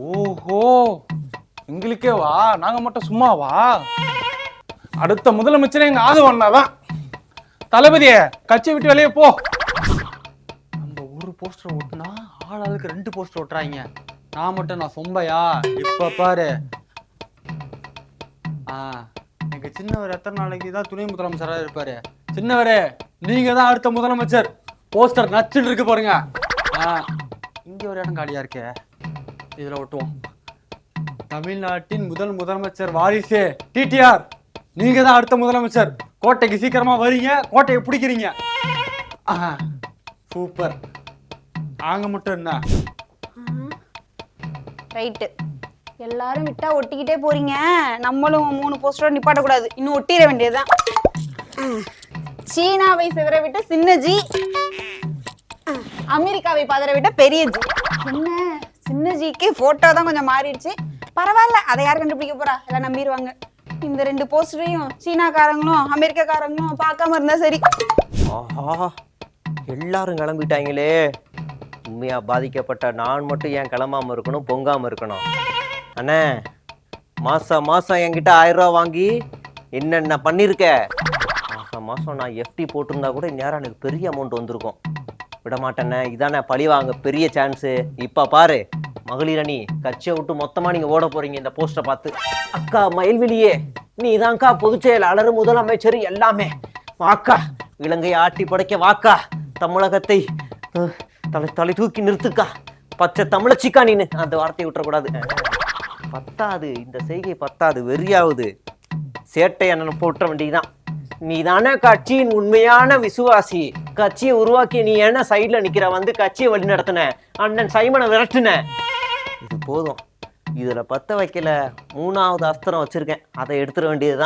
ஓஹோ, எங்களுக்கே வா, நாங்க மட்டும் சும்மாவா? அடுத்த முதலமைச்சரே எங்க ஆதவண்ணாதான். தளபதியே, கட்சி விட்டு வெளியே போ. நம்ம ஒரு போஸ்டர் ஓட்டுனா ஆளுக்கு 2 போஸ்டர் ஓட்டுறாங்க. நான் சொம்பையா? இப்ப பாரு. எங்க சின்னவர் எத்தனை நாளைக்கு தான் துணை முதலமைச்சராக இருப்பாரு. சின்னவரே, நீங்க தான் அடுத்த முதலமைச்சர். போஸ்டர் நச்சுட்டு இருக்கு பாருங்க. இங்க ஒரு இடம் காலியா இருக்கு, இதுல ஒட்டுவோம். தமிழ்நாட்டின் முதலமைச்சர் வாரிசு டிடிஆர், நீங்க தான் அடுத்த முதலமைச்சர். கோட்டைக்கு சீக்கிரமா வரீங்க, கோட்டையை பிடிக்கிறீங்க. சூப்பர். நாங்க மட்டும் என்ன ரைட்டு, எல்லாரும் விட்டா ஒட்டிக்கிட்டே போறீங்க. நம்மளும் 3 போஸ்டரோட நிப்பாட்ட கூடாது, இன்னும் ஒட்டிட வேண்டியதுதான். சீனாவை சிதற விட்ட சின்ன ஜி, அமெரிக்காவை பதற விட்ட பெரிய ஜி. என்ன சின்ன ஜிக்கு போட்டோ தான் கொஞ்சம் மாறிடுச்சு, பரவாயில்ல, அதை யார் கண்டுபிடிக்க போறா, எல்லாம் நம்பிடுவாங்க. இந்த 2 போஸ்டரையும் சீனாக்காரங்களும் அமெரிக்காக்காரங்களும் பார்க்காம இருந்தா சரி. ஆஹா, எல்லாரும் கிளம்பிட்டாங்களே. உண்மையா பாதிக்கப்பட்ட நான் மட்டும் ஏன் கிளம்பாம இருக்கணும், பொங்காம இருக்கணும்? அண்ணே, மாசம் மாசம் என்கிட்ட 1000 ரூபா வாங்கி என்னென்ன பண்ணிருக்க? மாசம் மாசம் நான் எஃப்டி போட்டிருந்தா கூட இந்நேரம் எனக்கு பெரிய அமௌண்ட் வந்திருக்கும். விட மாட்டேண்ணே, இதானே பழி வாங்க பெரிய சான்ஸு. இப்ப பாரு, மகளிர் அணி கட்சியை விட்டு மொத்தமா நீங்க ஓட போறீங்க இந்த போஸ்டரை பார்த்து. அக்கா மயில்விழியே, நீ தான்க்கா பொதுச் செயலாளர், முதலமைச்சர் எல்லாமே. வாக்கா, இலங்கையை ஆட்டி படைக்க வாக்கா, தமிழகத்தை தலை தூக்கி நிறுத்துக்கா, பச்சை தமிழச்சிக்கா. நீனு அந்த வார்த்தையை விட்டுறக்கூடாது. பத்தாது, இந்த செய்கை பத்தாது, வெறியாவது. சேட்டை அண்ணன் போட்ட வேண்டியதான். நீ தானே கட்சியின் உண்மையான விசுவாசி. கட்சியை உருவாக்கி நீ என்ன சைட்ல நிக்கிற, வந்து கட்சியை வழி நடத்தின, அண்ணன் சைமனை விரட்டுன. இது போதும், இதுல பத்த வைக்கல 3வது அஸ்திரம் வச்சிருக்கேன், அதை எடுத்துட வேண்டியதுதான்.